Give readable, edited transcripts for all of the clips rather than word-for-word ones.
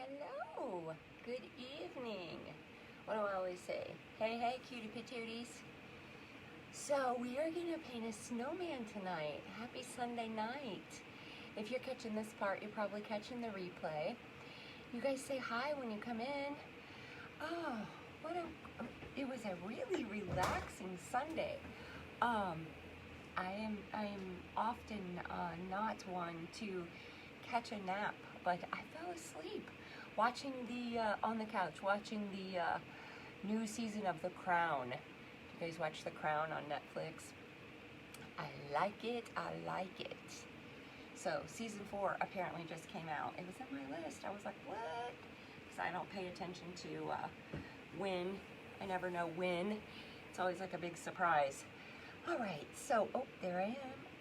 Hello, good evening. What do I always say? Hey, hey, cutie patooties. So we are gonna paint a snowman tonight. Happy Sunday night. If you're catching this part, you're probably catching the replay. You guys say hi when you come in. Oh, it was a really relaxing Sunday. I am often not one to catch a nap, but I fell asleep watching on the couch, watching the new season of The Crown. You guys watch The Crown on Netflix? I like it, I like it. So season 4 apparently just came out. It was on my list. I was like, what? Because I don't pay attention to when. I never know when. It's always like a big surprise. All right, so, there I am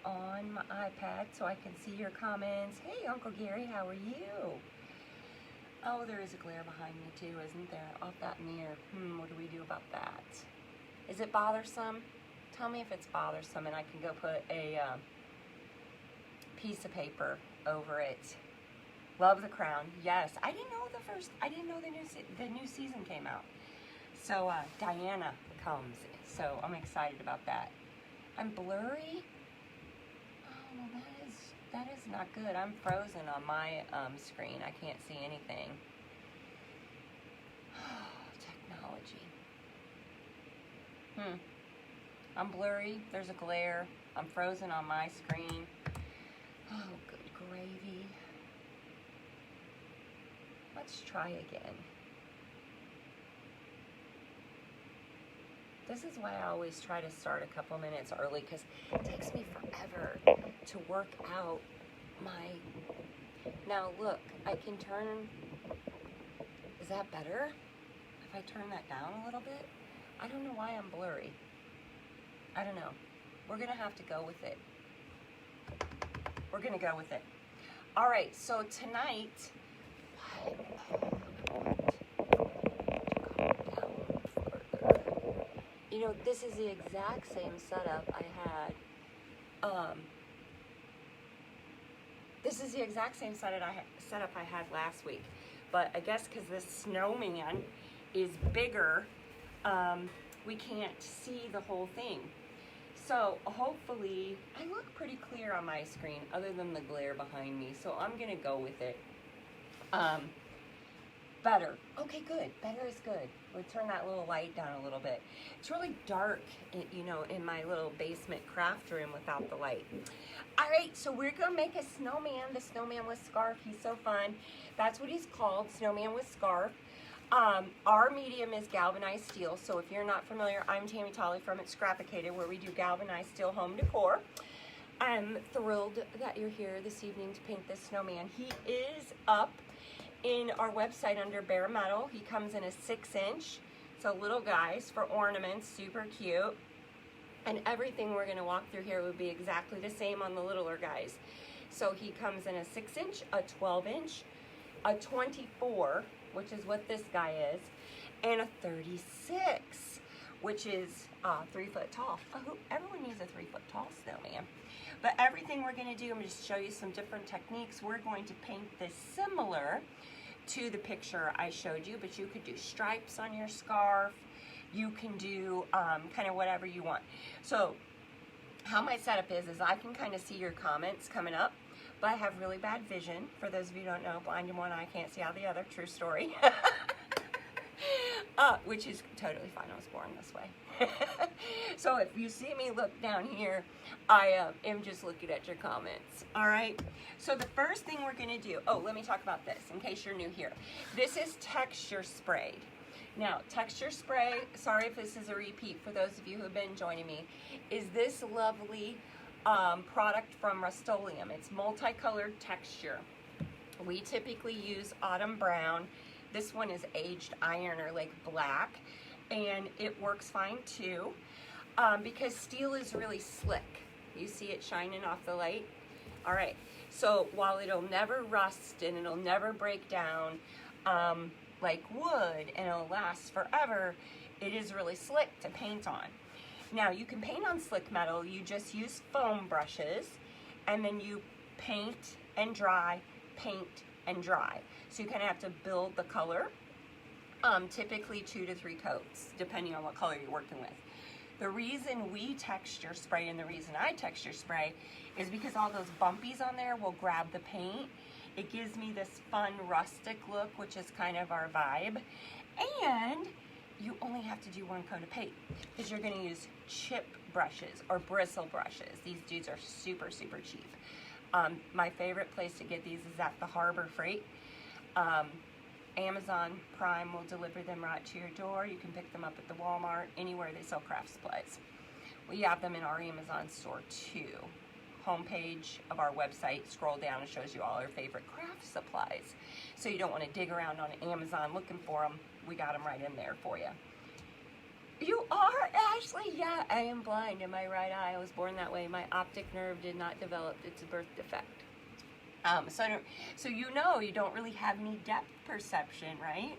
on my iPad so I can see your comments. Hey, Uncle Gary, how are you? Oh, there is a glare behind me too, isn't there? Off that mirror. What do we do about that? Is it bothersome? Tell me if it's bothersome and I can go put a piece of paper over it. Love The Crown. Yes, I didn't know the new season came out. So Diana comes, so I'm excited about that. I'm blurry. Oh, well, that is not good. I'm frozen on my screen. I can't see anything. Technology. I'm blurry. There's a glare. I'm frozen on my screen. Oh, good gravy. Let's try again. This is why I always try to start a couple minutes early, because it takes me forever to work out my... Now look, I can turn... Is that better? If I turn that down a little bit? I don't know why I'm blurry. I don't know. We're going to have to go with it. We're going to go with it. All right, so tonight... You know, this is the exact same setup I had. This is the exact same setup I had last week. But I guess because this snowman is bigger, we can't see the whole thing. So hopefully, I look pretty clear on my screen other than the glare behind me. So I'm going to go with it. Better. Okay, good. Better is good. We'll turn that little light down a little bit. It's really dark, in my little basement craft room without the light. All right, so we're going to make a snowman, the snowman with scarf. He's so fun. That's what he's called, snowman with scarf. Our medium is galvanized steel, so if you're not familiar, I'm Tammy Tolley from It's Scrapicated, where we do galvanized steel home decor. I'm thrilled that you're here this evening to paint this snowman. He is up in our website under bare metal. He comes in a 6-inch. So little guys for ornaments, super cute. And everything we're going to walk through here would be exactly the same on the littler guys. So he comes in a 6-inch, a 12-inch, a 24, which is what this guy is, and a 36, which is 3 foot tall. Everyone needs a 3 foot tall snowman. But everything we're going to do, I'm going to show you some different techniques. We're going to paint this similar to the picture I showed you, but you could do stripes on your scarf. You can do kind of whatever you want. So how my setup is I can kind of see your comments coming up, but I have really bad vision. For those of you who don't know, blind in one eye, can't see out the other. True story. Which is totally fine. I was born this way. So if you see me look down here, I am just looking at your comments. All right. So the first thing we're going to do, let me talk about this in case you're new here. This is texture sprayed. Now, texture spray, sorry if this is a repeat for those of you who have been joining me, is this lovely product from Rust-Oleum. It's multicolored texture. We typically use autumn brown. This one is aged iron or like black, and it works fine too because steel is really slick. You see it shining off the light? All right, so while it'll never rust and it'll never break down like wood and it'll last forever, it is really slick to paint on. Now you can paint on slick metal. You just use foam brushes and then you paint and dry, paint and dry. So you kind of have to build the color, typically 2 to 3 coats, depending on what color you're working with. The reason we texture spray and the reason I texture spray is because all those bumpies on there will grab the paint. It gives me this fun rustic look, which is kind of our vibe. And you only have to do 1 coat of paint because you're going to use chip brushes or bristle brushes. These dudes are super, super cheap. My favorite place to get these is at the Harbor Freight. Amazon Prime will deliver them right to your door. You can pick them up at the Walmart, anywhere they sell craft supplies. We have them in our Amazon store too. Homepage of our website, scroll down, and shows you all our favorite craft supplies. So you don't want to dig around on Amazon looking for them. We got them right in there for you. You are, Ashley? Yeah, I am blind in my right eye. I was born that way. My optic nerve did not develop. It's a birth defect. So you know you don't really have any depth perception, right?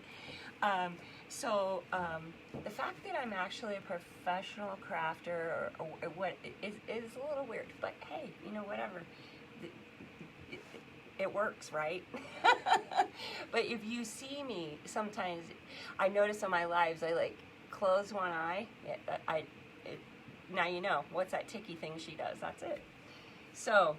The fact that I'm actually a professional crafter or what is a little weird, but hey, you know, whatever. It works, right? But if you see me, sometimes I notice on my lives, I like close one eye. Now you know, what's that ticky thing she does? That's it. So,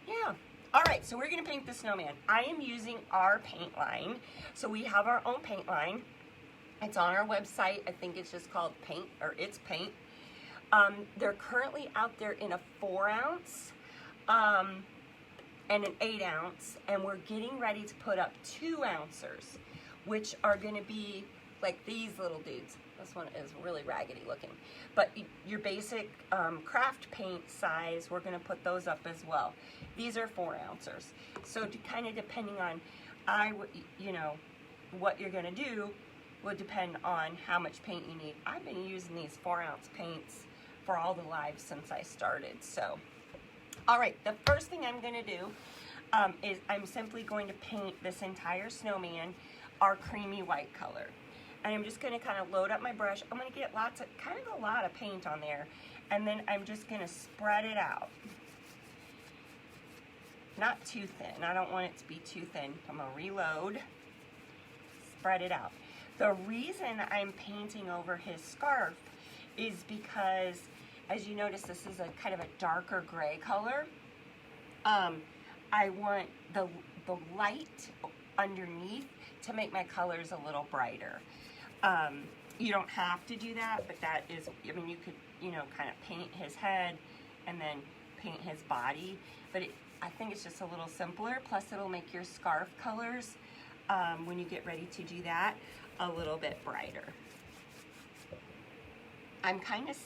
yeah. All right, so we're gonna paint the snowman. I am using our paint line. So we have our own paint line. It's on our website. I think it's just called Paint, or It's Paint. They're currently out there in a 4-ounce and an 8-ounce, and we're getting ready to put up 2-ouncers, which are gonna be like these little dudes. This one is really raggedy looking. But your basic craft paint size, we're gonna put those up as well. These are 4-ouncers. So kind of depending on, you know, what you're gonna do will depend on how much paint you need. I've been using these 4-ounce paints for all the lives since I started, so. All right, the first thing I'm gonna do is I'm simply going to paint this entire snowman our creamy white color. And I'm just gonna kind of load up my brush. I'm gonna get kind of a lot of paint on there, and then I'm just gonna spread it out. Not too thin, I don't want it to be too thin. I'm gonna reload, spread it out. The reason I'm painting over his scarf is because, as you notice, this is a kind of a darker gray color. I want the light underneath to make my colors a little brighter. You don't have to do that, but that is, I mean, you could, you know, kind of paint his head and then paint his body, but I think it's just a little simpler. Plus, it'll make your scarf colors, when you get ready to do that, a little bit brighter. I'm kind of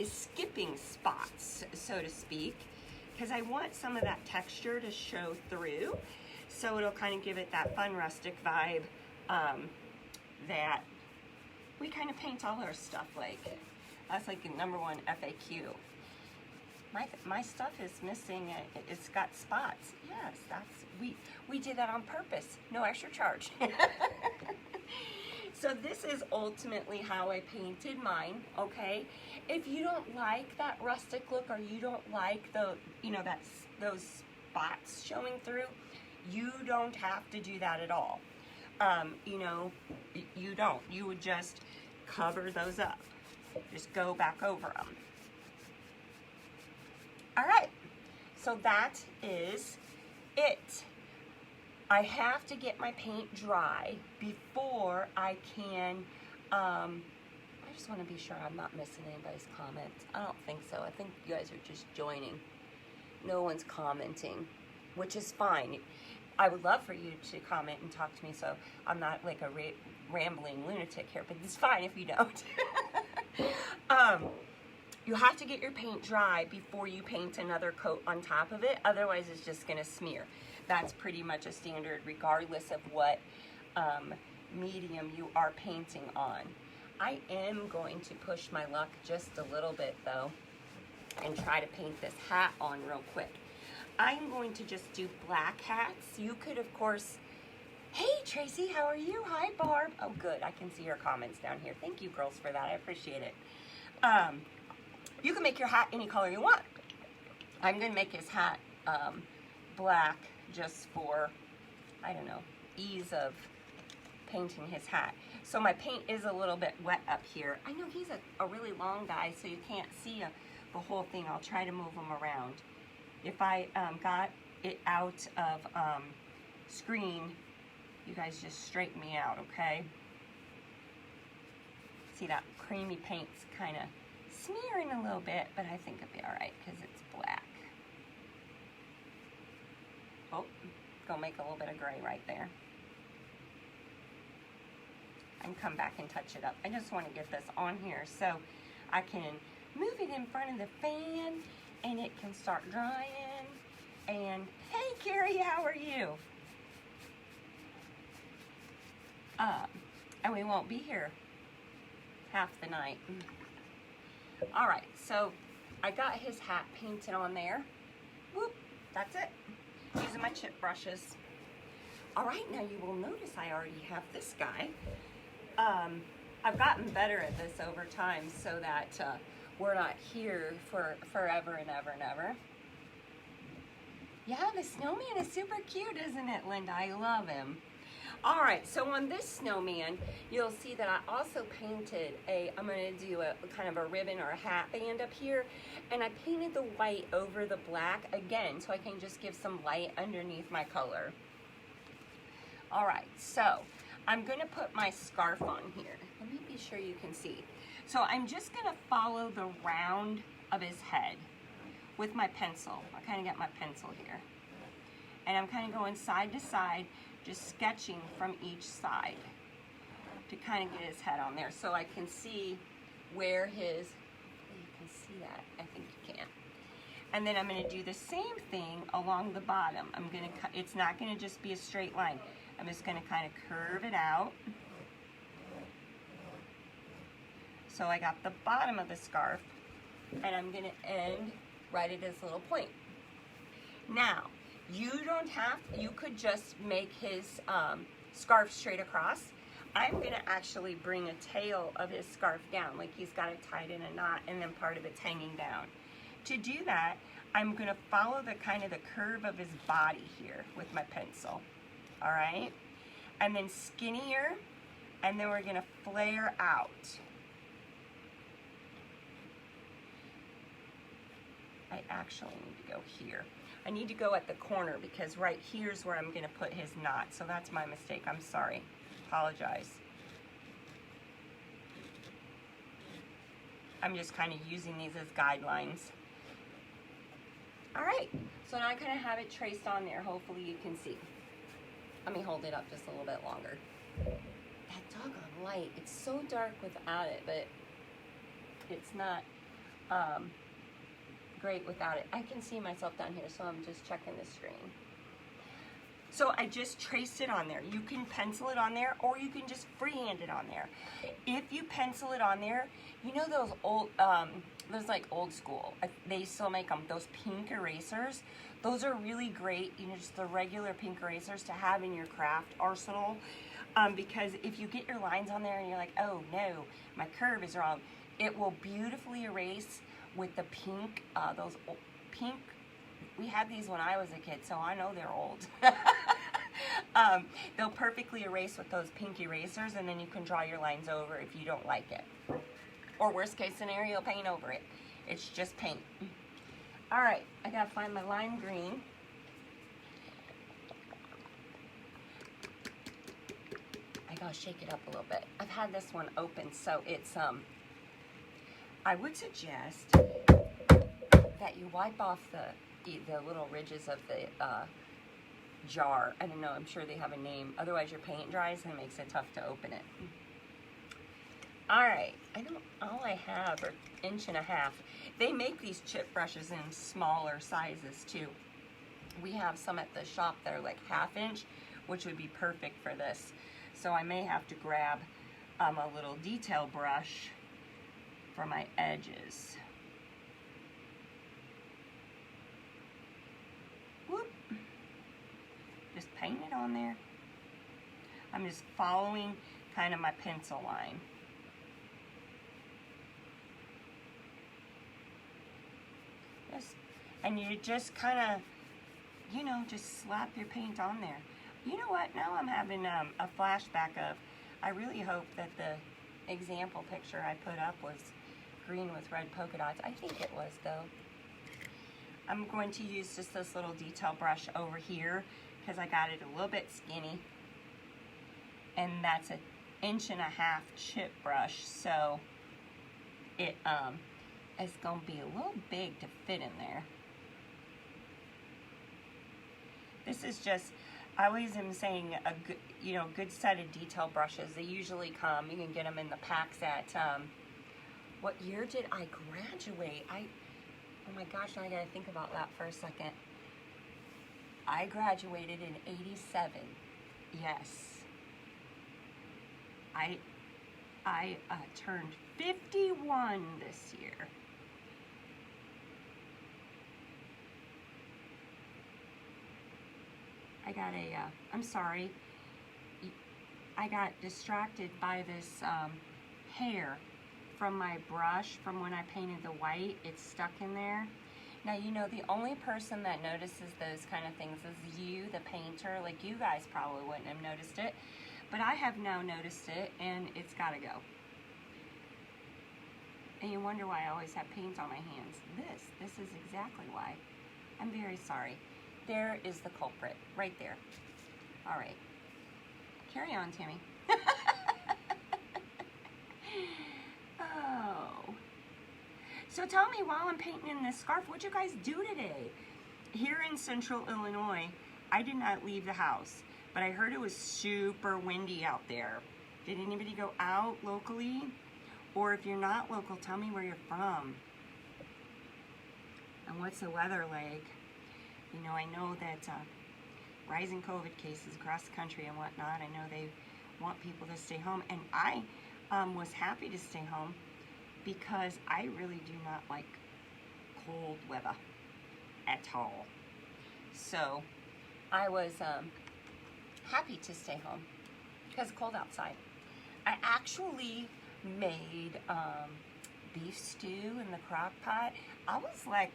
skipping spots, so to speak, because I want some of that texture to show through, so it'll kind of give it that fun rustic vibe that we kind of paint all our stuff like. That's like the #1 FAQ. My stuff is missing, it's got spots. Yes, we did that on purpose, no extra charge. So this is ultimately how I painted mine, okay? If you don't like that rustic look, or you don't like the, you know, those spots showing through, you don't have to do that at all. You know, you don't. You would just cover those up. Just go back over them. All right, so that is it. I have to get my paint dry before I can, I just want to be sure I'm not missing anybody's comments. I don't think so. I think you guys are just joining. No one's commenting, which is fine. I would love for you to comment and talk to me, so I'm not like a rambling lunatic here, but it's fine if you don't. You have to get your paint dry before you paint another coat on top of it, otherwise it's just gonna smear. That's pretty much a standard regardless of what medium you are painting on. I am going to push my luck just a little bit though and try to paint this hat on real quick. I'm going to just do black hats. You could, of course, hey Tracy, how are you? Hi Barb. Oh good, I can see your comments down here. Thank you girls for that, I appreciate it. You can make your hat any color you want. I'm gonna make his hat black just for I don't know, ease of painting his hat. So my paint is a little bit wet up here. I know he's a really long guy, so you can't see the whole thing. I'll try to move him around. If I got it out of screen, you guys just straighten me out, okay? See, that creamy paint's kind of smearing a little bit, but I think it'll be all right because it's black. Oh, go make a little bit of gray right there. And come back and touch it up. I just want to get this on here so I can move it in front of the fan and it can start drying. And hey, Carrie, how are you? And we won't be here half the night. All right, so I got his hat painted on there. Whoop, that's it. Using my chip brushes. All right, now you will notice I already have this guy. I've gotten better at this over time so that we're not here for forever and ever and ever. Yeah, the snowman is super cute, isn't it, Linda? I love him. All right, so on this snowman, you'll see that I also painted I'm gonna do a kind of a ribbon or a hat band up here, and I painted the white over the black again, so I can just give some light underneath my color. All right, so I'm gonna put my scarf on here. Let me be sure you can see. So I'm just gonna follow the round of his head with my pencil. I kind of got my pencil here. And I'm kind of going side to side, just sketching from each side to kind of get his head on there so I can see where his, you can see that, I think you can. And then I'm going to do the same thing along the bottom. I'm going to, it's not going to just be a straight line. I'm just going to kind of curve it out. So I got the bottom of the scarf, and I'm going to end right at this little point. Now, you don't have, you could just make his scarf straight across. I'm gonna actually bring a tail of his scarf down, like he's got it tied in a knot and then part of it's hanging down. To do that, I'm gonna follow the kind of the curve of his body here with my pencil, all right? And then skinnier, and then we're gonna flare out. I actually need to go here. I need to go at the corner because right here's where I'm going to put his knot. So that's my mistake. I'm sorry. Apologize. I'm just kind of using these as guidelines. All right. So now I kind of have it traced on there. Hopefully you can see. Let me hold it up just a little bit longer. That doggone light. It's so dark without it, but it's not great without it. I can see myself down here, so I'm just checking the screen. So I just traced it on there. You can pencil it on there, or you can just freehand it on there. If you pencil it on there, you know those old, those like old school, they still make them, those pink erasers. Those are really great, you know, just the regular pink erasers to have in your craft arsenal. Because if you get your lines on there and you're like, oh no, my curve is wrong, it will beautifully erase with the pink, those pink, we had these when I was a kid, so I know they're old. They'll perfectly erase with those pink erasers, and then you can draw your lines over if you don't like it. Or worst case scenario, paint over it. It's just paint. All right, I gotta find my lime green. I gotta shake it up a little bit. I've had this one open, so it's, I would suggest that you wipe off the little ridges of the jar. I don't know, I'm sure they have a name. Otherwise your paint dries and it makes it tough to open it. All right, all I have are 1.5 inches. They make these chip brushes in smaller sizes too. We have some at the shop that are like 1/2 inch, which would be perfect for this. So I may have to grab a little detail brush for my edges. Whoop. Just paint it on there. I'm just following kind of my pencil line. And you just kind of, you know, just slap your paint on there. You know what? Now I'm having a flashback of, I really hope that the example picture I put up was green with red polka dots. I think it was, though. I'm going to use just this little detail brush over here because I got it a little bit skinny. And that's an 1.5 inch chip brush, so it's going to be a little big to fit in there. This is just, I always am saying a good, good set of detail brushes. They usually come, you can get them in the packs at, what year did I graduate? Oh my gosh, now I gotta think about that for a second. I graduated in '87. Yes. I turned 51 this year. I'm sorry. I got distracted by this hair from my brush from when I painted the white. It's stuck in there. Now, the only person that notices those kind of things is you, the painter. Like, you guys probably wouldn't have noticed it, but I have now noticed it, and it's got to go. And you wonder why I always have paint on my hands. This is exactly why. I'm very sorry. There is the culprit, right there. All right. Carry on, Tammy. Oh. So tell me, while I'm painting in this scarf, what'd you guys do today? Here in central Illinois, I did not leave the house, but I heard it was super windy out there. Did anybody go out locally? Or if you're not local, tell me where you're from. And what's the weather like? I know that rising COVID cases across the country and whatnot, I know they want people to stay home. And I was happy to stay home because I really do not like cold weather at all. So I was happy to stay home because it's cold outside. I actually made beef stew in the crock pot. I was like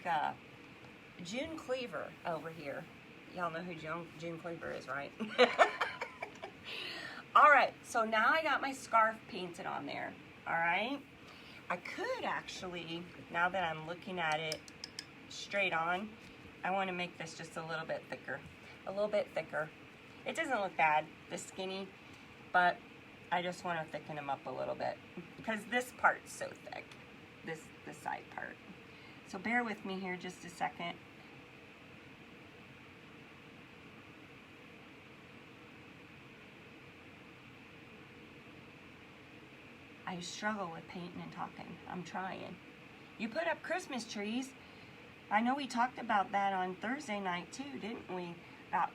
June Cleaver over here. Y'all know who June Cleaver is, right? All right, so now I got my scarf painted on there, all right? I could actually, now that I'm looking at it straight on, I want to make this just a little bit thicker. A little bit thicker. It doesn't look bad, this skinny, but I just want to thicken them up a little bit because this part's so thick, the side part. So bear with me here just a second. I struggle with painting and talking. I'm trying. You put up Christmas trees. I know we talked about that on Thursday night too, didn't we? About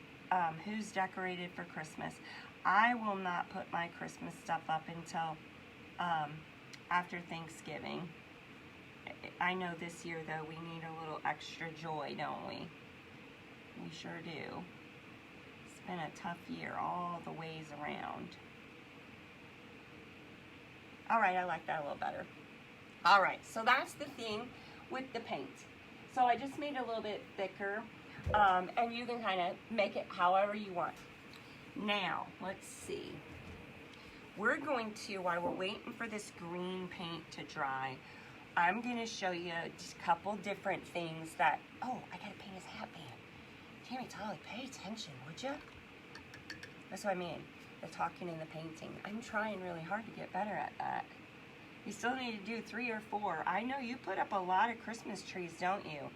who's decorated for Christmas. I will not put my Christmas stuff up until after Thanksgiving. I know this year though we need a little extra joy, don't we? We sure do. It's been a tough year all the ways around. All right, I like that a little better. All right, so that's the thing with the paint. So I just made it a little bit thicker, and you can kind of make it however you want. Now, let's see. We're going to, while we're waiting for this green paint to dry, I'm going to show you just a couple different things that, oh, I got to paint his hat band. Tammy, Tolly, pay attention, would you? That's what I mean. The talking and the painting. I'm trying really hard to get better at that. You still need to do 3 or 4. I know you put up a lot of Christmas trees, don't you?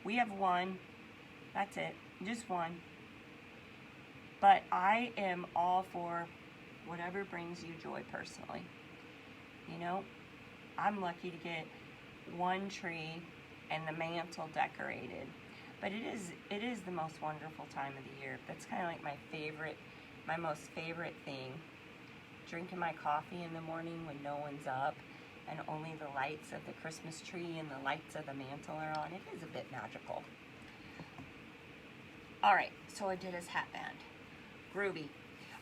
We have 1. That's it. Just 1. But I am all for whatever brings you joy personally. I'm lucky to get 1 tree and the mantle decorated. But it is the most wonderful time of the year. That's kind of like my most favorite thing. Drinking my coffee in the morning when no one's up and only the lights of the Christmas tree and the lights of the mantle are on. It is a bit magical. All right, so I did his hat band. Groovy.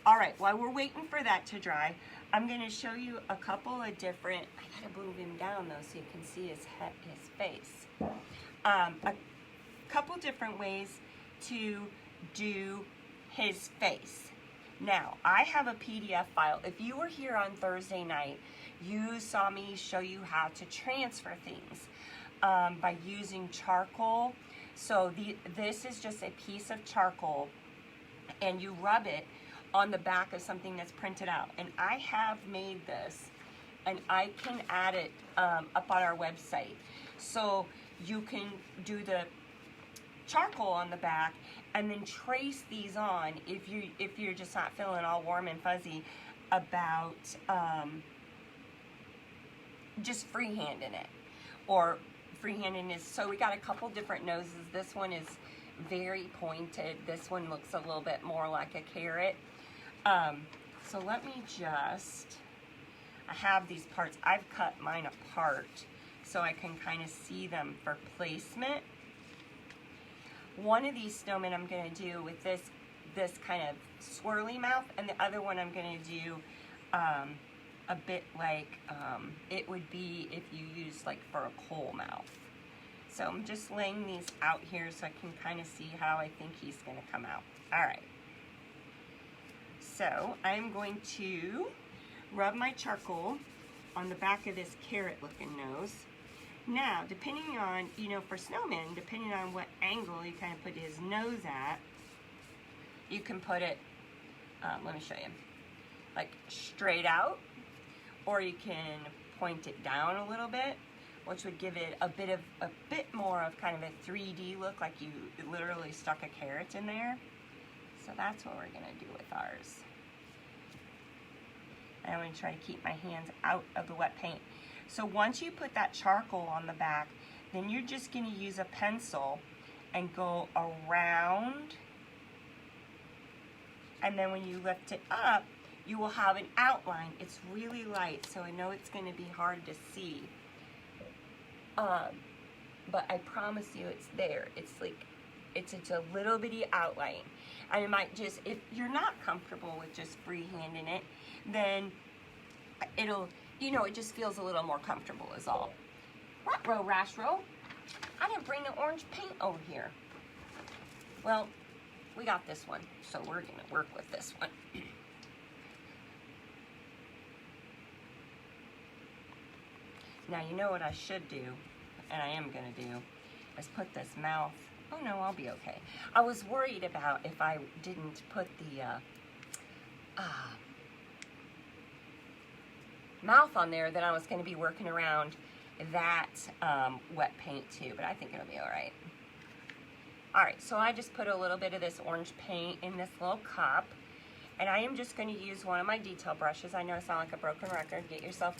All right, while we're waiting for that to dry, I'm going to show you a couple of different, I got to move him down though so you can see his face. A couple different ways to do his face. Now, I have a PDF file. If you were here on Thursday night, you saw me show you how to transfer things by using charcoal. So this is just a piece of charcoal, and you rub it on the back of something that's printed out. And I have made this, and I can add it up on our website. So you can do the charcoal on the back and then trace these on if you're just not feeling all warm and fuzzy about just freehanding it, or freehanding is, so we got a couple different noses. This one is very pointed. This one looks a little bit more like a carrot. So let me just, I have these parts. I've cut mine apart so I can kind of see them for placement. One of these snowmen I'm going to do with this kind of swirly mouth, and the other one I'm going to do a bit like it would be if you use like for a coal mouth. So I'm just laying these out here so I can kind of see how I think he's going to come out. All right. So I'm going to rub my charcoal on the back of this carrot looking nose. Now, depending on, you know, for Snowman, depending on what angle you kind of put his nose at, you can put it, let me show you, like straight out, or you can point it down a little bit, which would give it a bit more of kind of a 3D look, like you literally stuck a carrot in there. So that's what we're gonna do with ours. And I'm gonna try to keep my hands out of the wet paint. So once you put that charcoal on the back, then you're just gonna use a pencil and go around. And then when you lift it up, you will have an outline. It's really light, so I know it's gonna be hard to see. But I promise you it's there. It's like, it's a little bitty outline. And it might just, if you're not comfortable with just freehanding it, then it'll, you know, it just feels a little more comfortable is all. Ruh-roh, rash-roh. I didn't bring the orange paint over here. Well, we got this one, so we're gonna work with this one. Now, you know what I should do, and I am gonna do, is put this mouth, oh no, I'll be okay. I was worried about if I didn't put the mouth on there, that I was gonna be working around that wet paint too, but I think it'll be all right. All right, so I just put a little bit of this orange paint in this little cup, and I am just gonna use one of my detail brushes. I know I sound like a broken record. Get yourself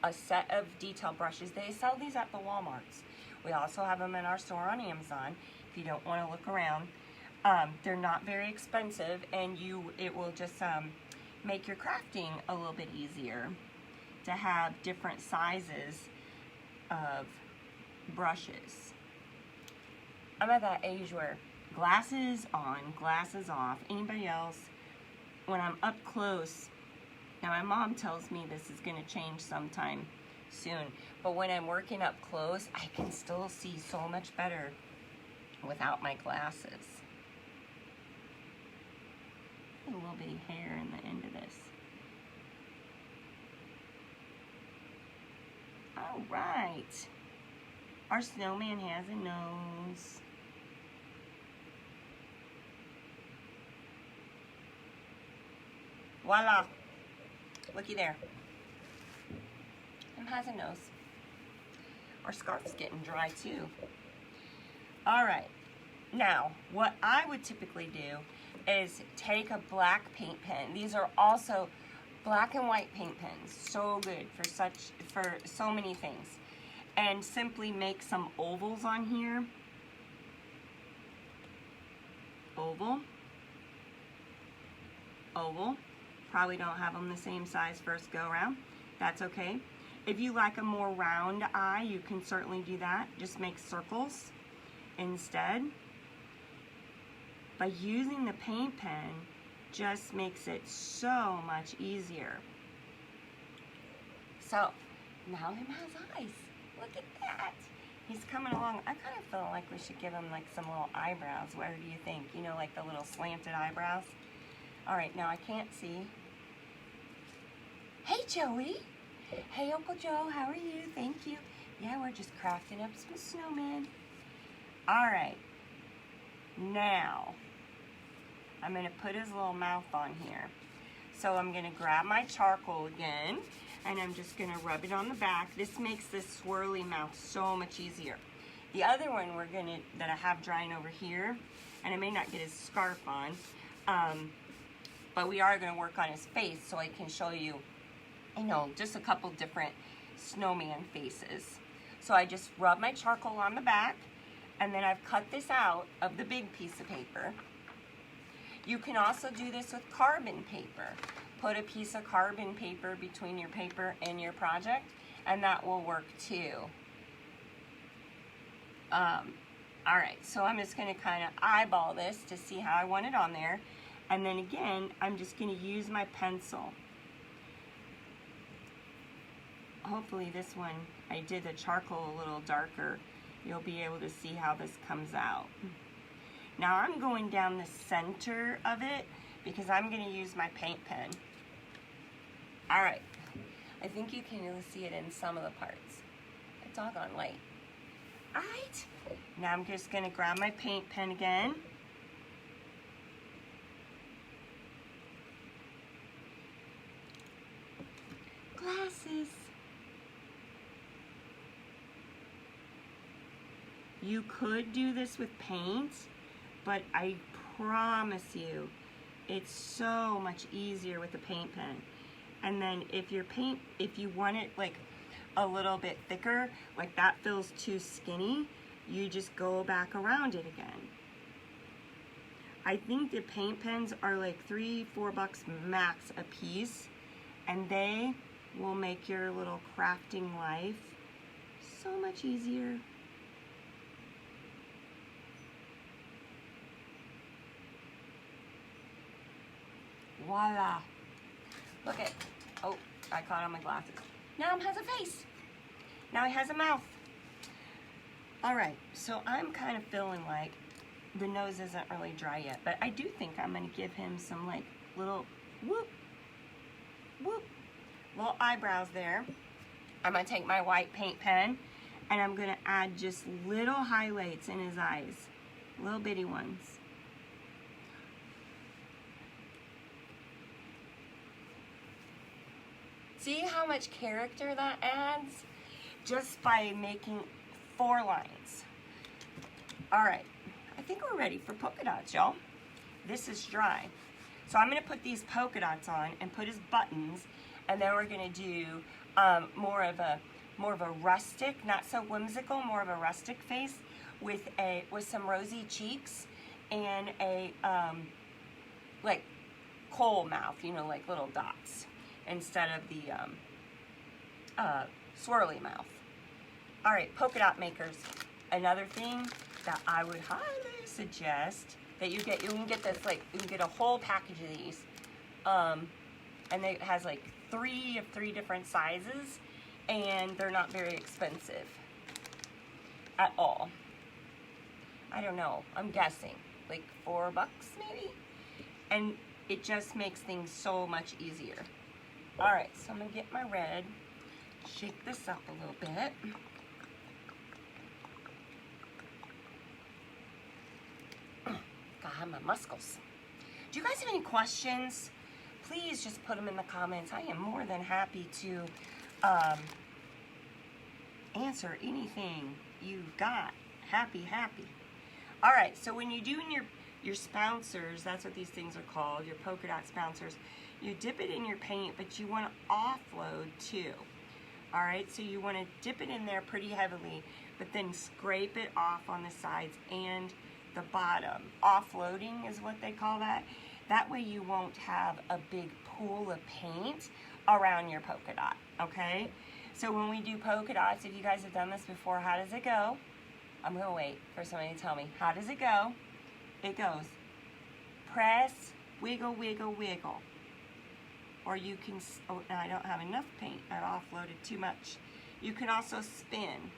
a set of detail brushes. They sell these at the Walmarts. We also have them in our store on Amazon if you don't want to look around. They're not very expensive, and it will just make your crafting a little bit easier to have different sizes of brushes. I'm at that age where glasses on, glasses off. Anybody else, when I'm up close, now my mom tells me this is going to change sometime soon, but when I'm working up close, I can still see so much better without my glasses. A little bitty hair in the end of this. All right. Our snowman has a nose. Voila. Looky there. And has a nose. Our scarf's getting dry too. All right. Now, what I would typically do is take a black paint pen. These are also black and white paint pens. So good for so many things. And simply make some ovals on here. Oval. Oval. Probably don't have them the same size first go around. That's okay. If you like a more round eye, you can certainly do that. Just make circles instead. By using the paint pen just makes it so much easier. So now him has eyes. Look at that. He's coming along. I kind of feel like we should give him like some little eyebrows. What do you think? You know, like the little slanted eyebrows. All right, now I can't see. Hey, Joey. Hey, Uncle Joe, how are you? Thank you. Yeah, we're just crafting up some snowmen. All right, now I'm gonna put his little mouth on here. So I'm gonna grab my charcoal again, and I'm just gonna rub it on the back. This makes this swirly mouth so much easier. The other one that I have drying over here, and I may not get his scarf on, but we are gonna work on his face so I can show you, just a couple different snowman faces. So I just rub my charcoal on the back, and then I've cut this out of the big piece of paper. You can also do this with carbon paper. Put a piece of carbon paper between your paper and your project, and that will work too. All right, so I'm just gonna kind of eyeball this to see how I want it on there. And then again, I'm just gonna use my pencil. Hopefully this one, I did the charcoal a little darker. You'll be able to see how this comes out. Now I'm going down the center of it because I'm gonna use my paint pen. All right, I think you can really see it in some of the parts. It's doggone light. All right, now I'm just gonna grab my paint pen again. Glasses. You could do this with paint, but I promise you, it's so much easier with the paint pen. And then if you want it like a little bit thicker, like that feels too skinny, you just go back around it again. I think the paint pens are like $3-4 max a piece, and they will make your little crafting life so much easier. Voila. Look at, oh, I caught on my glasses. Now he has a face. Now he has a mouth. All right, so I'm kind of feeling like the nose isn't really dry yet, but I do think I'm gonna give him some like little whoop, whoop, little eyebrows there. I'm gonna take my white paint pen and I'm gonna add just little highlights in his eyes, little bitty ones. See how much character that adds just by making 4 lines. All right, I think we're ready for polka dots, y'all. This is dry. So I'm gonna put these polka dots on and put his buttons, and then we're gonna do more of a rustic, not so whimsical, more of a rustic face with some rosy cheeks and a like coal mouth, like little dots, instead of the swirly mouth. All right, polka dot makers. Another thing that I would highly suggest that you can get this, like, you can get a whole package of these. And it has like 3 different sizes, and they're not very expensive at all. I don't know, I'm guessing like $4 maybe. And it just makes things so much easier. All right, so I'm gonna get my red, shake this up a little bit. Gotta have my muscles. Do you guys have any questions? Please just put them in the comments. I am more than happy to answer anything you've got. Happy. All right, so when you're doing your spouncers, that's what these things are called, your polka dot spouncers, you dip it in your paint, but you want to offload too. All right, so you want to dip it in there pretty heavily, but then scrape it off on the sides and the bottom. Offloading is what they call that. That way you won't have a big pool of paint around your polka dot, okay? So when we do polka dots, if you guys have done this before, how does it go? I'm gonna wait for somebody to tell me. How does it go? It goes press, wiggle, wiggle, wiggle. Or you can, oh, I don't have enough paint. I've offloaded too much. You can also spin.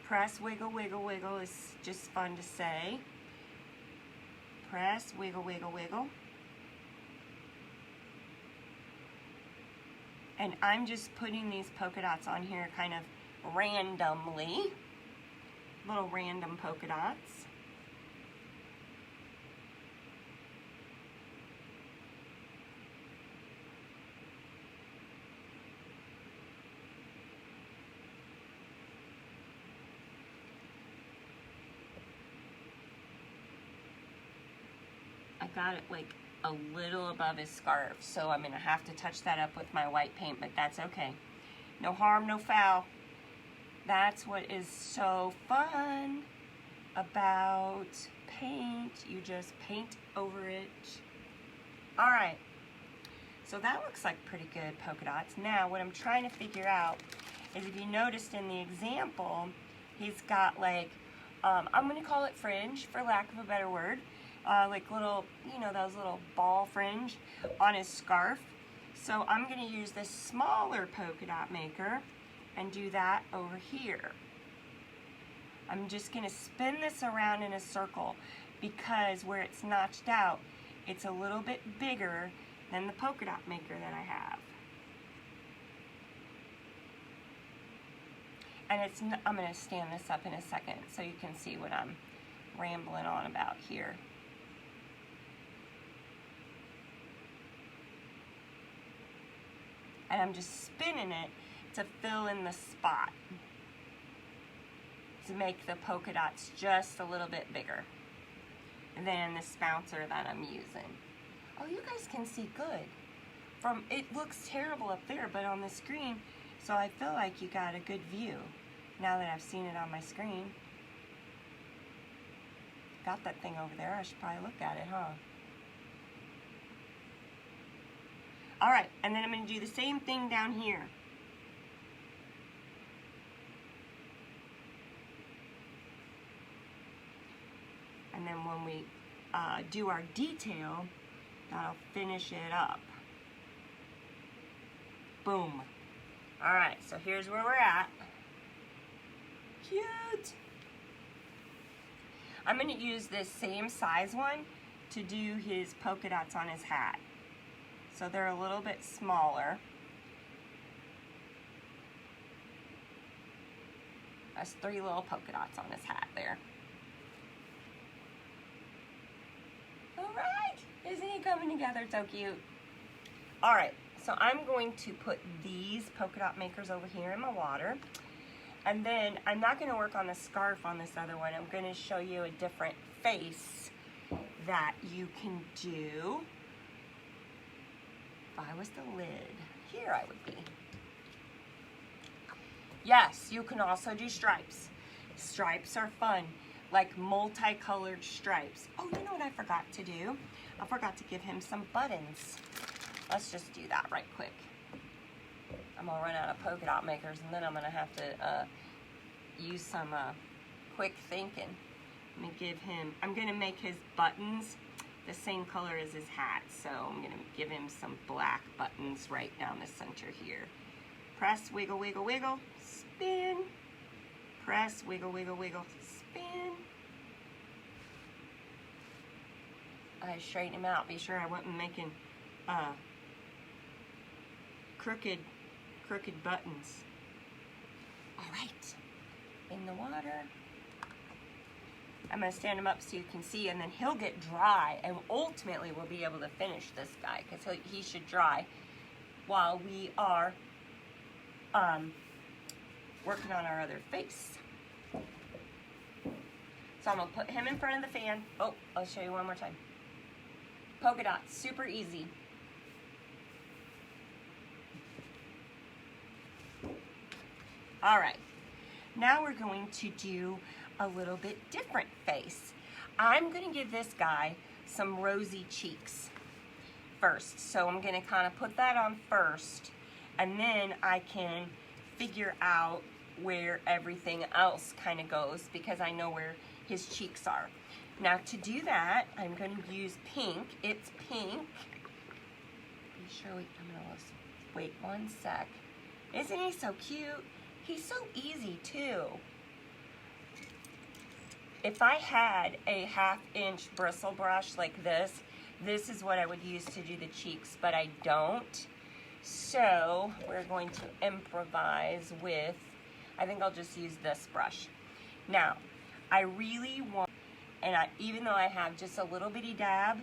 Press, wiggle, wiggle, wiggle is just fun to say. Press, wiggle, wiggle, wiggle. And I'm just putting these polka dots on here kind of randomly. Little random polka dots. I got it like a little above his scarf, so I'm gonna have to touch that up with my white paint, but that's okay. No harm, no foul. That's what is so fun about paint. You just paint over it. All right, so that looks like pretty good polka dots. Now, what I'm trying to figure out is, if you noticed in the example, he's got like, I'm gonna call it fringe for lack of a better word, like little, you know, those little ball fringe on his scarf. So I'm gonna use this smaller polka dot maker and do that over here. I'm just gonna spin this around in a circle because where it's notched out, it's a little bit bigger than the polka dot maker that I have. And it's, I'm gonna stand this up in a second so you can see what I'm rambling on about here. And I'm just spinning it to fill in the spot, to make the polka dots just a little bit bigger than the spouncer that I'm using. Oh, you guys can see good. It looks terrible up there, but on the screen, so I feel like you got a good view now that I've seen it on my screen. Got that thing over there, I should probably look at it, huh? All right, and then I'm gonna do the same thing down here. And then when we do our detail, that'll finish it up. Boom. All right, so here's where we're at. Cute. I'm gonna use this same size one to do his polka dots on his hat. So they're a little bit smaller. That's 3 little polka dots on his hat there. All right, isn't he coming together so cute? All right, so I'm going to put these polka dot makers over here in my water. And then I'm not gonna work on the scarf on this other one. I'm gonna show you a different face that you can do. If I was the lid, here I would be. Yes, you can also do stripes. Stripes are fun, like multicolored stripes. Oh, you know what I forgot to do? I forgot to give him some buttons. Let's just do that right quick. I'm gonna run out of polka dot makers, and then I'm gonna have to use some quick thinking. I'm gonna make his buttons the same color as his hat, so I'm gonna give him some black buttons right down the center here. Press, wiggle, wiggle, wiggle, spin. Press, wiggle, wiggle, wiggle, spin. I straighten him out, be sure I wasn't making crooked buttons. All right, in the water. I'm gonna stand him up so you can see, and then he'll get dry, and ultimately we'll be able to finish this guy, because he should dry while we are working on our other face. So I'm gonna put him in front of the fan. Oh, I'll show you one more time. Polka dots, super easy. All right, now we're going to do a little bit different face. I'm gonna give this guy some rosy cheeks first. So I'm gonna kind of put that on first, and then I can figure out where everything else kind of goes, because I know where his cheeks are. Now to do that, I'm gonna use pink. It's pink. Be sure I'm gonna wait one sec. Isn't he so cute? He's so easy too. If I had a 1/2-inch bristle brush like this is what I would use to do the cheeks, but I don't. So we're going to improvise with, I think I'll just use this brush. Now, I really want, and even though I have just a little bitty dab,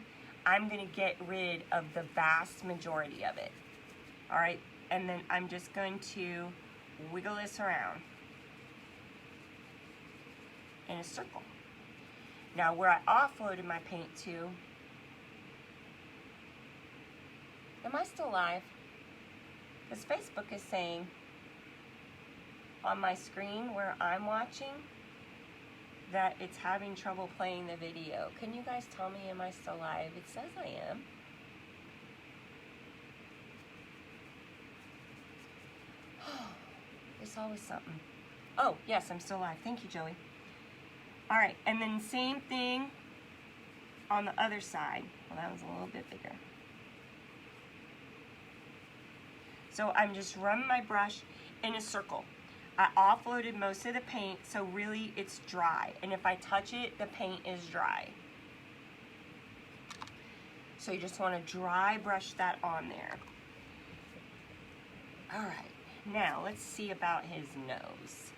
I'm gonna get rid of the vast majority of it. All right, and then I'm just going to wiggle this around in a circle. Now where I offloaded my paint to, am I still live? Because Facebook is saying on my screen where I'm watching that it's having trouble playing the video. Can you guys tell me, am I still live? It says I am. There's always something. Oh, yes, I'm still live. Thank you, Joey. All right, and then same thing on the other side. Well, that was a little bit bigger. So I'm just running my brush in a circle. I offloaded most of the paint, so really it's dry. And if I touch it, the paint is dry. So you just want to dry brush that on there. All right, now let's see about his nose.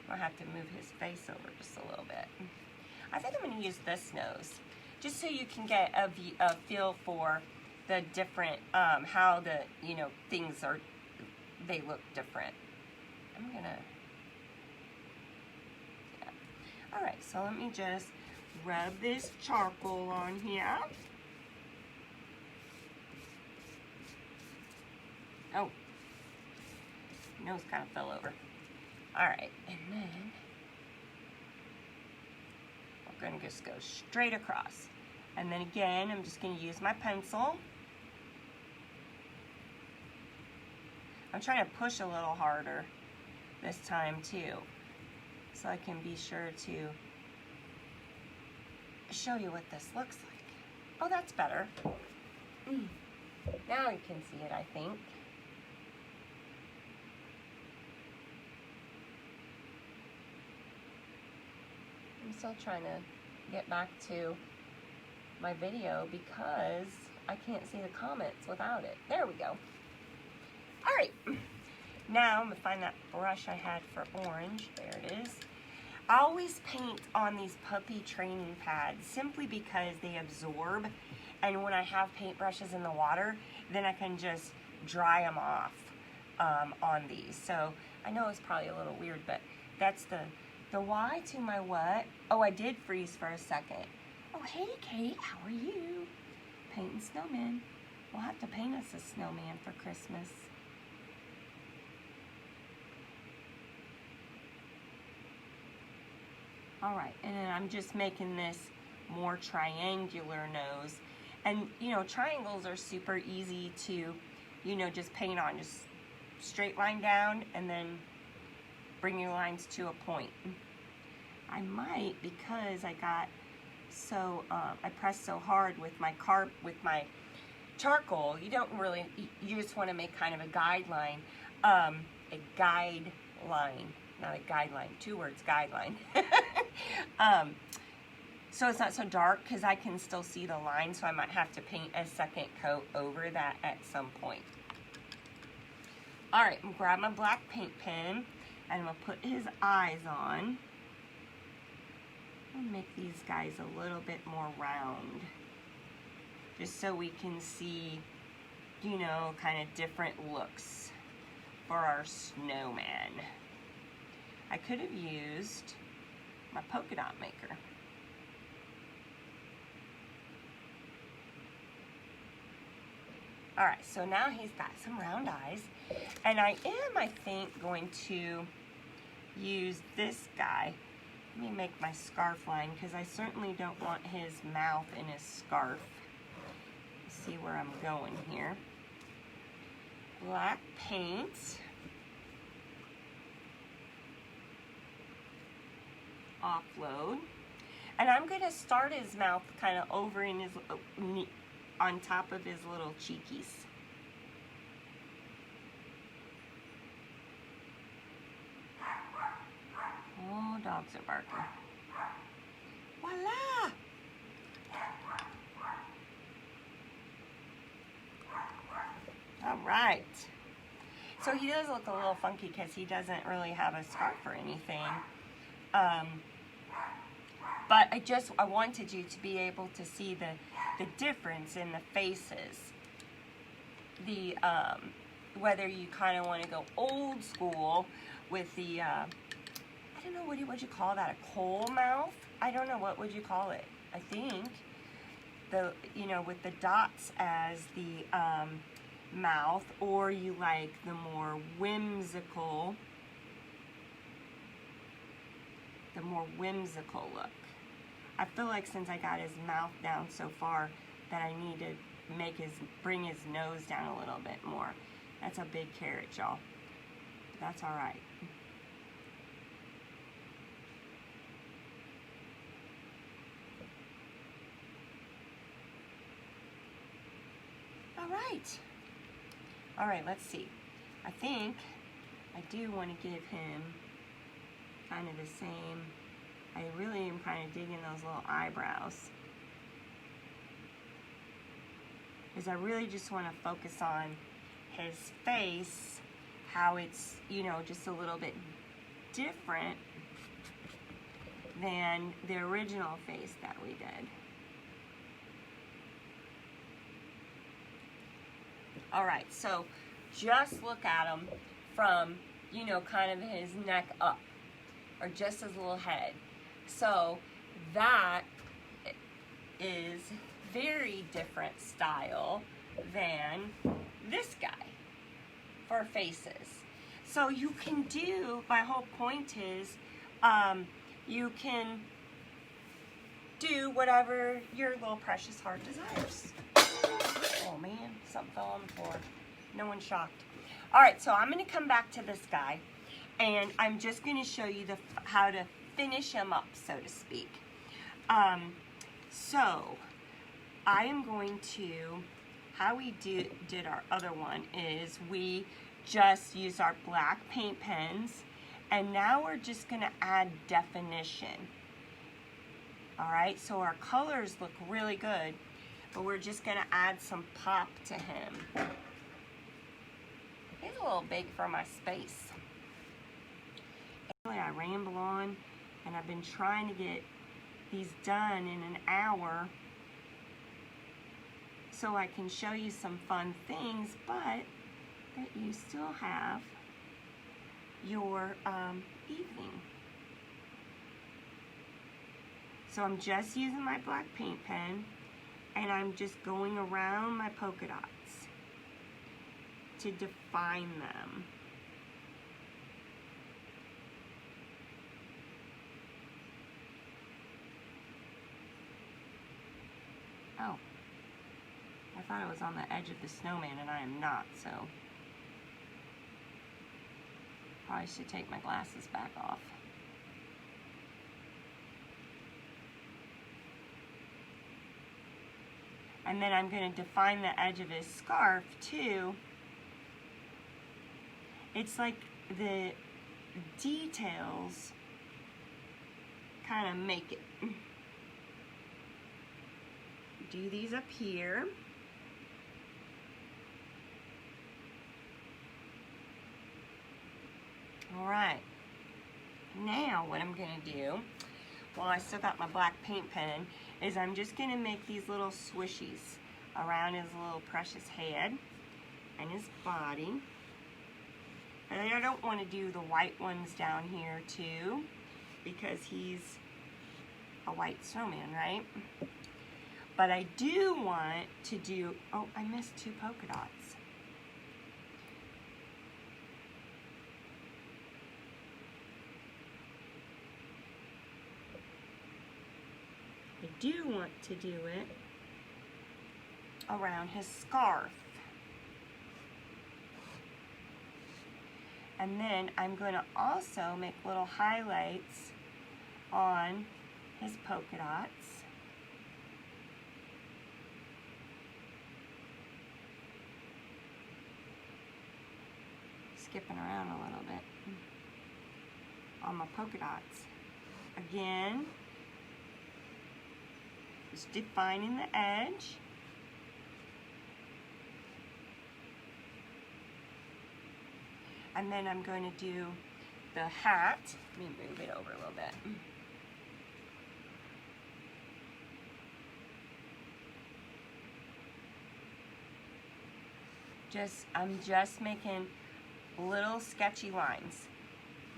I'll have to move his face over just a little bit. I think I'm going to use this nose, just so you can get a feel for the different, how the, things are, they look different. I'm going to, yeah. All right, so let me just rub this charcoal on here. Oh, nose kind of fell over. All right, and then we're going to just go straight across. And then again, I'm just going to use my pencil. I'm trying to push a little harder this time too, so I can be sure to show you what this looks like. Oh, that's better. Now you can see it, I think. I'm still trying to get back to my video because I can't see the comments without it. There we go. All right, now I'm gonna find that brush I had for orange. There it is. I always paint on these puppy training pads simply because they absorb, and when I have paintbrushes in the water, then I can just dry them off on these. So I know it's probably a little weird, but that's the why to my what. Oh, I did freeze for a second. Oh, hey, Kate, how are you? Painting snowmen. We'll have to paint us a snowman for Christmas. All right, and then I'm just making this more triangular nose. And, triangles are super easy to, just paint on. Just straight line down and then bring your lines to a point. I might, because I got so, I pressed so hard with my charcoal, you don't really, you just want to make kind of a guideline, not a guideline, 2 words, guideline. So it's not so dark because I can still see the line, so I might have to paint a second coat over that at some point. All right, I'm gonna grab my black paint pen and I'm gonna put his eyes on. I'll make these guys a little bit more round, just so we can see, kind of different looks for our snowman. I could have used my polka dot maker. All right, so now he's got some round eyes, and I think, going to use this guy. Let me make my scarf line, because I certainly don't want his mouth in his scarf. Let's see where I'm going here. Black paint. Offload. And I'm going to start his mouth kind of over in his, on top of his little cheekies. Oh, dogs are barking. Voila! right. So he does look a little funky because he doesn't really have a scarf or anything. But I wanted you to be able to see the difference in the faces. The, whether you kind of want to go old school with the, I don't know, what would you call that, a coal mouth? I don't know, what would you call it? I think, with the dots as the mouth, or you like the more whimsical look. I feel like since I got his mouth down so far that I need to bring his nose down a little bit more. That's a big carrot, y'all. That's all right. All right, let's see. I think I do want to give him kind of the same. I really am kind of digging those little eyebrows, because I really just want to focus on his face, how it's, just a little bit different than the original face that we did. All right, so just look at him from, kind of his neck up, or just his little head. So that is very different style than this guy for faces. So you can do, my whole point is, you can do whatever your little precious heart desires. Oh man, something fell on the floor. No one's shocked. All right, so I'm going to come back to this guy, and I'm just going to show you how to finish him up, so to speak. So I am going to, how we did our other one is we just use our black paint pens, and now we're just going to add definition. All right, so our colors look really good, but we're just going to add some pop to him. He's a little big for my space. I ramble on, and I've been trying to get these done in an hour so I can show you some fun things, but that you still have your evening. So I'm just using my black paint pen, and I'm just going around my polka dots to define them. Oh, I thought I was on the edge of the snowman, and I am not, so probably should take my glasses back off. And then I'm going to define the edge of his scarf too. It's like the details kind of make it. Do these up here. All right. Now what I'm going to do, while I still got my black paint pen, is I'm just going to make these little swishies around his little precious head and his body. And I don't want to do the white ones down here too, because he's a white snowman, right? But I do want to do, oh, I missed 2 polka dots. I do want to do it around his scarf. And then I'm going to also make little highlights on his polka dots. Skipping around a little bit on my polka dots. Again, just defining the edge. And then I'm going to do the hat. Let me move it over a little bit. I'm just making little sketchy lines.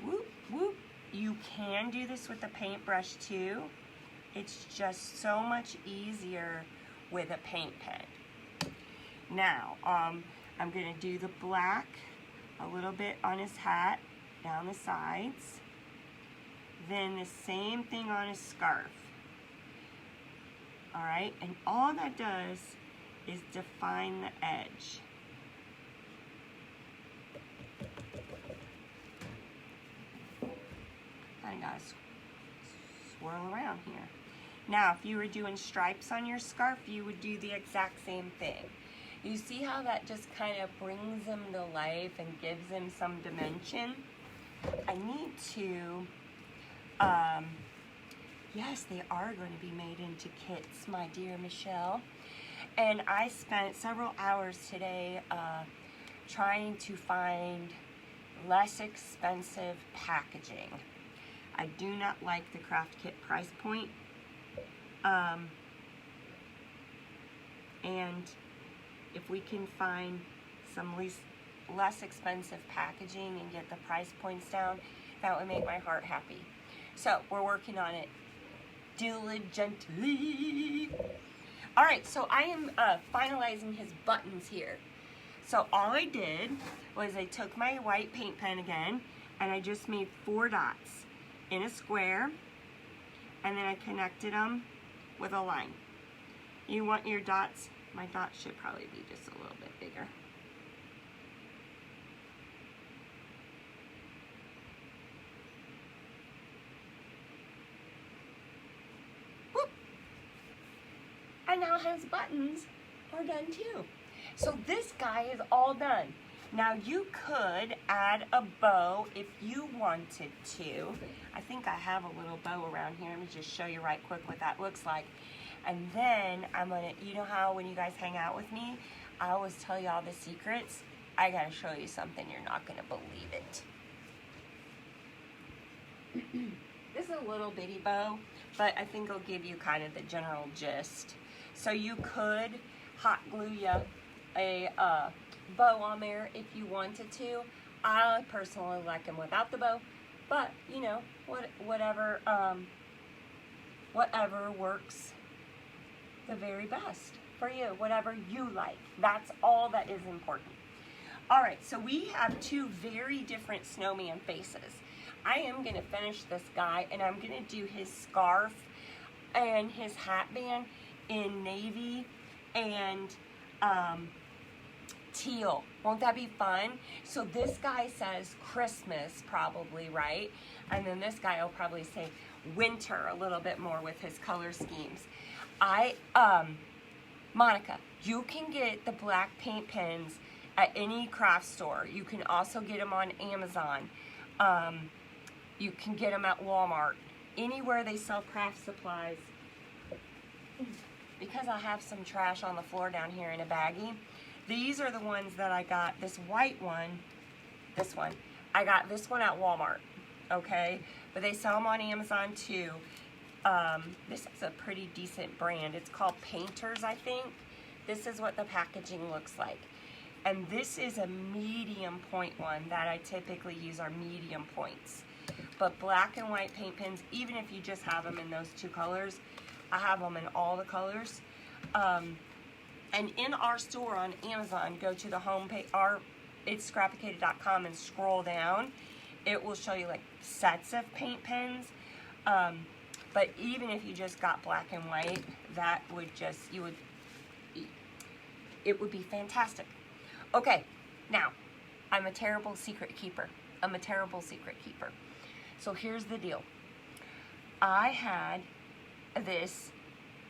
Whoop, whoop. You can do this with a paintbrush too. It's just so much easier with a paint pen. Now, I'm gonna do the black a little bit on his hat, down the sides. Then the same thing on his scarf. All right, and all that does is define the edge. I gotta swirl around here. Now, if you were doing stripes on your scarf, you would do the exact same thing. You see how that just kind of brings them to life and gives them some dimension? I need to, yes, they are going to be made into kits, my dear Michelle. And I spent several hours today trying to find less expensive packaging. I do not like the craft kit price point. And if we can find some less expensive packaging and get the price points down, that would make my heart happy. So we're working on it diligently. All right, so I am finalizing his buttons here. So all I did was I took my white paint pen again and I just made 4 dots in a square, and then I connected them with a line. You want your dots, my dots should probably be just a little bit bigger. Whoop. And now his buttons are done too. So this guy is all done. Now you could add a bow if you wanted to. I think I have a little bow around here. Let me just show you right quick what that looks like. And then I'm gonna, you know how when you guys hang out with me, I always tell you all the secrets. I gotta show you something, you're not gonna believe it. This is a little bitty bow, but I think it'll give you kind of the general gist. So you could hot glue you a bow on there if you wanted to. I personally like them without the bow, but you know, whatever works the very best for you, whatever you like. That's all that is important. All right, so we have 2 very different snowman faces. I am gonna finish this guy and I'm gonna do his scarf and his hat band in navy and teal. Won't that be fun? So this guy says Christmas probably, right? And then this guy will probably say winter a little bit more with his color schemes. Monica, you can get the black paint pens at any craft store. You can also get them on Amazon. You can get them at Walmart. Anywhere they sell craft supplies. Because I have some trash on the floor down here in a baggie, these are the ones that I got. This white one, this one, I got this one at Walmart, okay? But they sell them on Amazon too. This is a pretty decent brand. It's called Painters, I think. This is what the packaging looks like. And this is a medium point one that I typically use are medium points. But black and white paint pens, even if you just have them in those 2 colors, I have them in all the colors. And in our store on Amazon, go to the homepage, it's scrappykatie.com, and scroll down. It will show you like sets of paint pens. But even if you just got black and white, that would just, it would be fantastic. Okay, now, I'm a terrible secret keeper. I'm a terrible secret keeper. So here's the deal. I had this,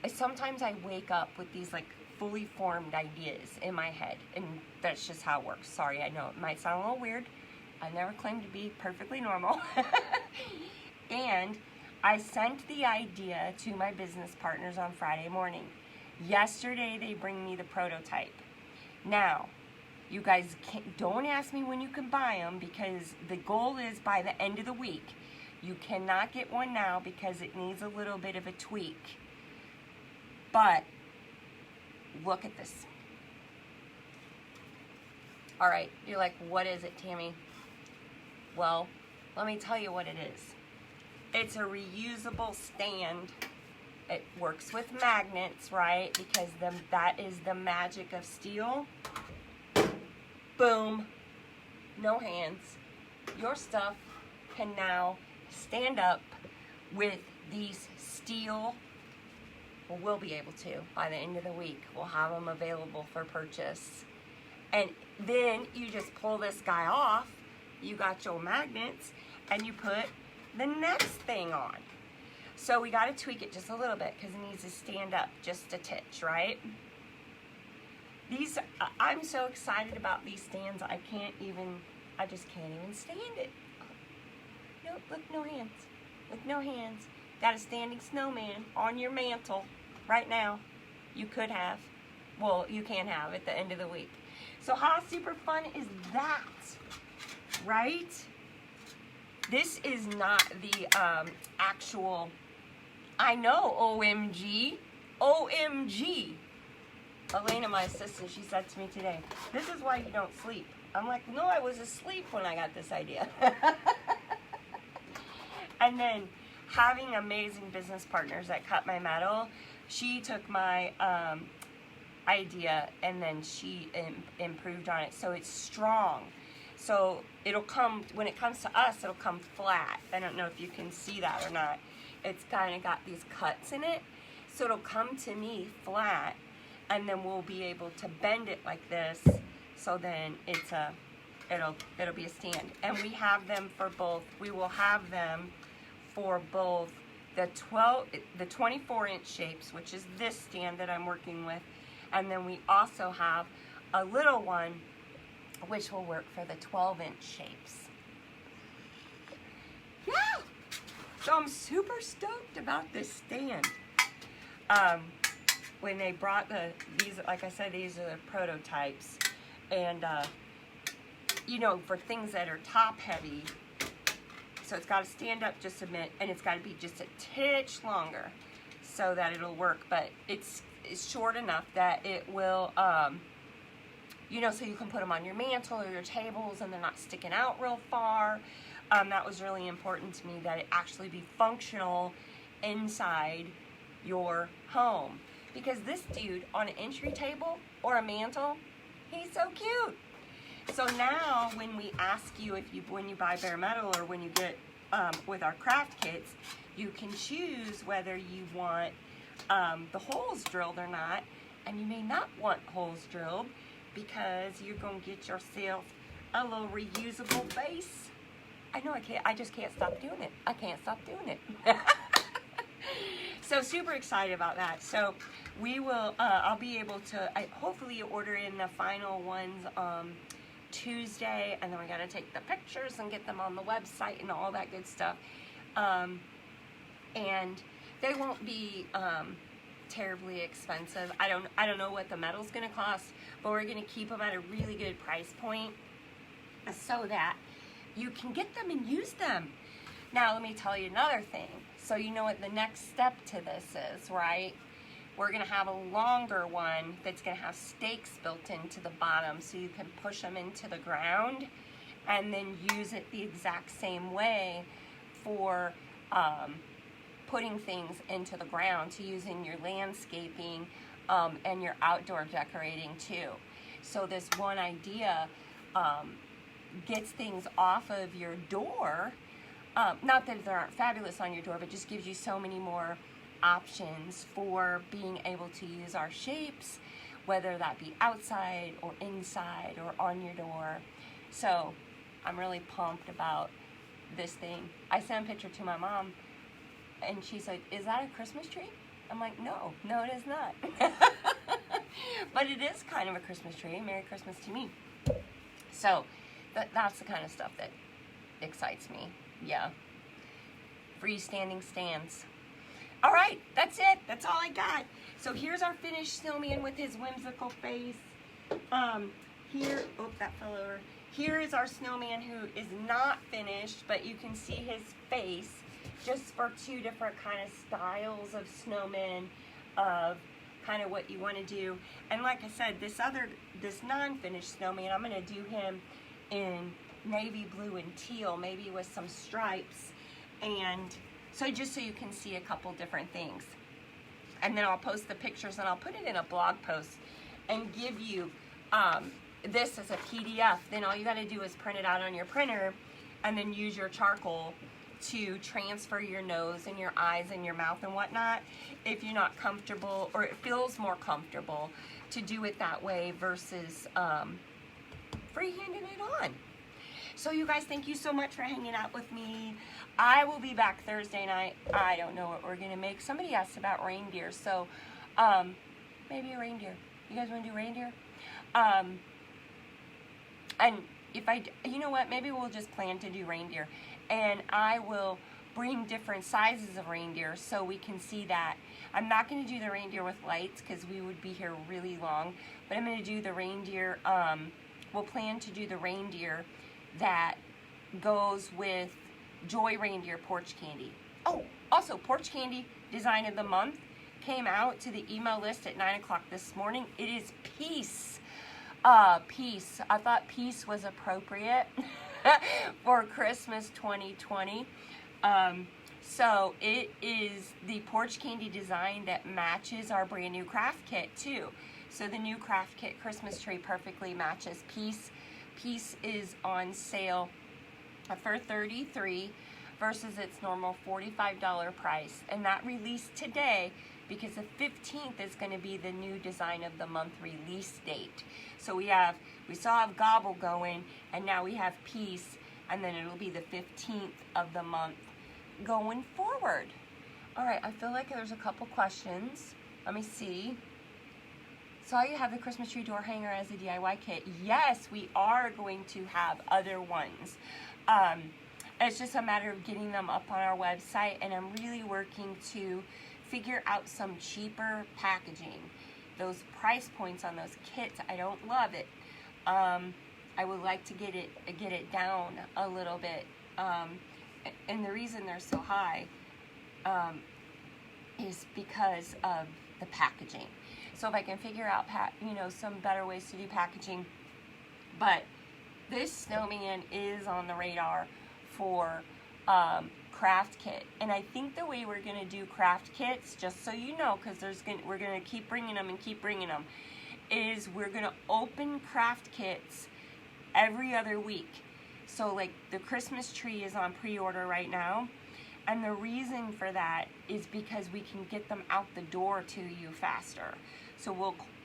sometimes I wake up with these like fully formed ideas in my head, and that's just how it works. Sorry, I know it might sound a little weird. I never claimed to be perfectly normal. And I sent the idea to my business partners on Friday morning. Yesterday, they bring me the prototype. Now, You guys don't ask me when you can buy them, because the goal is by the end of the week. You cannot get one now because it needs a little bit of a tweak. But look at this. All right, you're like, what is it, Tammy? Well, let me tell you what it is. It's a reusable stand. It works with magnets, right? Because that is the magic of steel. Boom. No hands. Your stuff can now stand up with these steel. Well, we'll be able to by the end of the week. We'll have them available for purchase. And then you just pull this guy off. You got your magnets, and you put the next thing on. So we got to tweak it just a little bit because it needs to stand up just a titch, right? I'm so excited about these stands. I just can't even stand it. No, look, no hands. Look, no hands. Got a standing snowman on your mantle right now. You could have. Well, you can have at the end of the week. So how super fun is that, right? This is not the actual, I know, OMG. OMG. Elena, my assistant, she said to me today, this is why you don't sleep. I'm like, no, I was asleep when I got this idea. And then having amazing business partners that cut my metal, she took my idea and then she improved on it. So it's strong. So it'll come, when it comes to us, it'll come flat. I don't know if you can see that or not. It's kind of got these cuts in it. So it'll come to me flat, and then we'll be able to bend it like this. So then it'll be a stand. And we have them for both. We will have them for both the 24-inch shapes, which is this stand that I'm working with. And then we also have a little one, which will work for the 12-inch shapes. Yeah! So I'm super stoked about this stand. When they brought these, like I said, these are the prototypes. And, you know, for things that are top heavy, so it's got to stand up just a bit, and it's got to be just a titch longer so that it'll work. But it's short enough that it will, you know, so you can put them on your mantle or your tables and they're not sticking out real far. That was really important to me, that it actually be functional inside your home. Because this dude on an entry table or a mantle, he's so cute. So now when we ask you, when you buy bare metal or when you get with our craft kits, you can choose whether you want the holes drilled or not. And you may not want holes drilled because you're going to get yourself a little reusable base. I know I just can't stop doing it. I can't stop doing it. So super excited about that. So we will, I'll be able to hopefully order in the final ones Tuesday, and then we got to take the pictures and get them on the website and all that good stuff. And they won't be terribly expensive. I don't know what the metal's going to cost, but we're going to keep them at a really good price point so that you can get them and use them. Now let me tell you another thing. So you know what the next step to this is, right? We're going to have a longer one that's going to have stakes built into the bottom so you can push them into the ground and then use it the exact same way for putting things into the ground, to use in your landscaping and your outdoor decorating too. So this one idea gets things off of your door. Not that they aren't fabulous on your door, but just gives you so many more options for being able to use our shapes, whether that be outside or inside or on your door. So I'm really pumped about this thing. I sent a picture to my mom and she's like, is that a Christmas tree? I'm like, no, it is not. But it is kind of a Christmas tree. Merry Christmas to me. So that's the kind of stuff that excites me. Yeah. Freestanding stands. All right, that's it. That's all I got. So here's our finished snowman with his whimsical face. here, oh, that fell over. Here is our snowman who is not finished, but you can see his face, just for two different kind of styles of snowmen, of kind of what you want to do. And like I said, this non-finished snowman, I'm going to do him in navy blue and teal, maybe with some stripes, and so just so you can see a couple different things. And then I'll post the pictures, and I'll put it in a blog post and give you this as a PDF. Then all you got to do is print it out on your printer and then use your charcoal to transfer your nose and your eyes and your mouth and whatnot, if you're not comfortable, or it feels more comfortable to do it that way versus freehanding it on. So you guys, thank you so much for hanging out with me. I will be back Thursday night. I don't know what we're gonna make. Somebody asked about reindeer, so maybe a reindeer. You guys want to do reindeer? And if you know what, maybe we'll just plan to do reindeer, and I will bring different sizes of reindeer so we can see that. I'm not going to do the reindeer with lights because we would be here really long, but I'm going to do the reindeer, we'll plan to do the reindeer that goes with Joy Reindeer Porch Candy. Oh, also Porch Candy Design of the Month came out to the email list at 9 o'clock this morning. It is Peace. Peace. I thought peace was appropriate for Christmas 2020. So it is the Porch Candy design that matches our brand new craft kit too. So the new craft kit Christmas tree perfectly matches Peace. Peace is on sale for $33 versus its normal $45 price, and that released today because the 15th is going to be the new design of the month release date. So we still have Gobble going, and now we have Peace, and then it'll be the 15th of the month going forward. All right, I feel like there's a couple questions. Let me see. Saw you have the Christmas tree door hanger as a DIY kit. Yes, we are going to have other ones. It's just a matter of getting them up on our website, and I'm really working to figure out some cheaper packaging. Those price points on those kits, I don't love it. I would like to get it down a little bit, and the reason they're so high is because of the packaging. So if I can figure out some better ways to do packaging, but this snowman is on the radar for craft kit, and I think the way we're gonna do craft kits, just so you know, because we're gonna keep bringing them, is we're gonna open craft kits every other week. So like the Christmas tree is on pre-order right now, and the reason for that is because we can get them out the door to you faster. So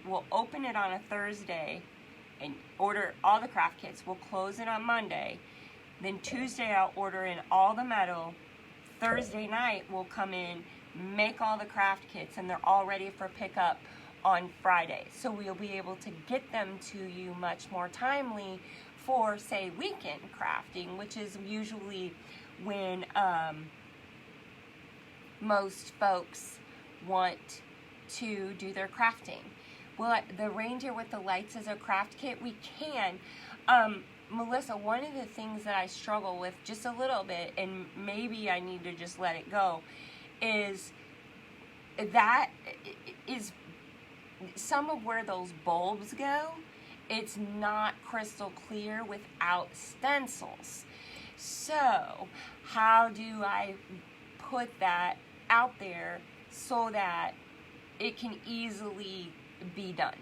we'll open it on a Thursday and order all the craft kits. We'll close it on Monday. Then Tuesday I'll order in all the metal. Thursday night we'll come in, make all the craft kits, and they're all ready for pickup on Friday. So we'll be able to get them to you much more timely for, say, weekend crafting, which is usually when most folks want to do their crafting. Well, the reindeer with the lights as a craft kit, we can. Melissa, one of the things that I struggle with just a little bit, and maybe I need to just let it go, is that is some of where those bulbs go, it's not crystal clear without stencils. So how do I put that out there so that it can easily be done?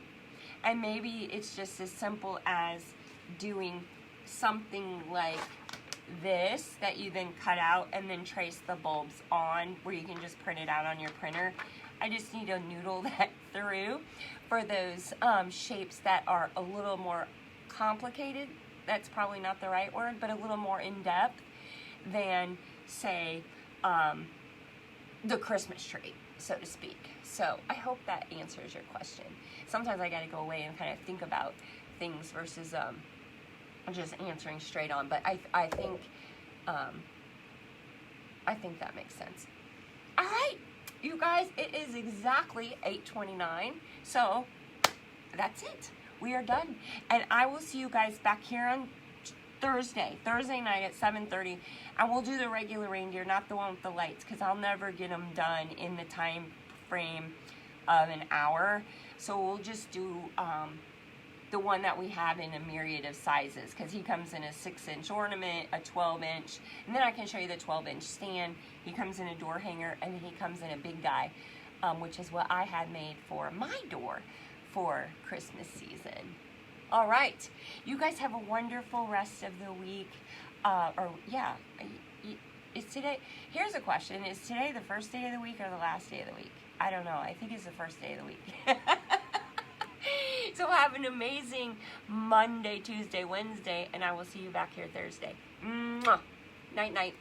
And maybe it's just as simple as doing something like this that you then cut out and then trace the bulbs on, where you can just print it out on your printer. I just need to noodle that through for those shapes that are a little more complicated. That's probably not the right word, but a little more in-depth than, say, the Christmas tree, so to speak. So I hope that answers your question. Sometimes I gotta go away and kind of think about things versus just answering straight on, but I think that makes sense. All right, you guys, it is exactly 8:29, so that's it. we are done. And I will see you guys back here on Thursday night at 7:30, and we'll do the regular reindeer, not the one with the lights, because I'll never get them done in the time frame of an hour. So we'll just do the one that we have in a myriad of sizes, because he comes in a 6-inch ornament, a 12-inch, and then I can show you the 12-inch stand. He comes in a door hanger, and then he comes in a big guy, which is what I had made for my door for Christmas season. All right, you guys have a wonderful rest of the week. Is today, here's a question, is today the first day of the week or the last day of the week? I don't know, I think it's the first day of the week. So have an amazing Monday, Tuesday, Wednesday, and I will see you back here Thursday. Mwah. Night, night.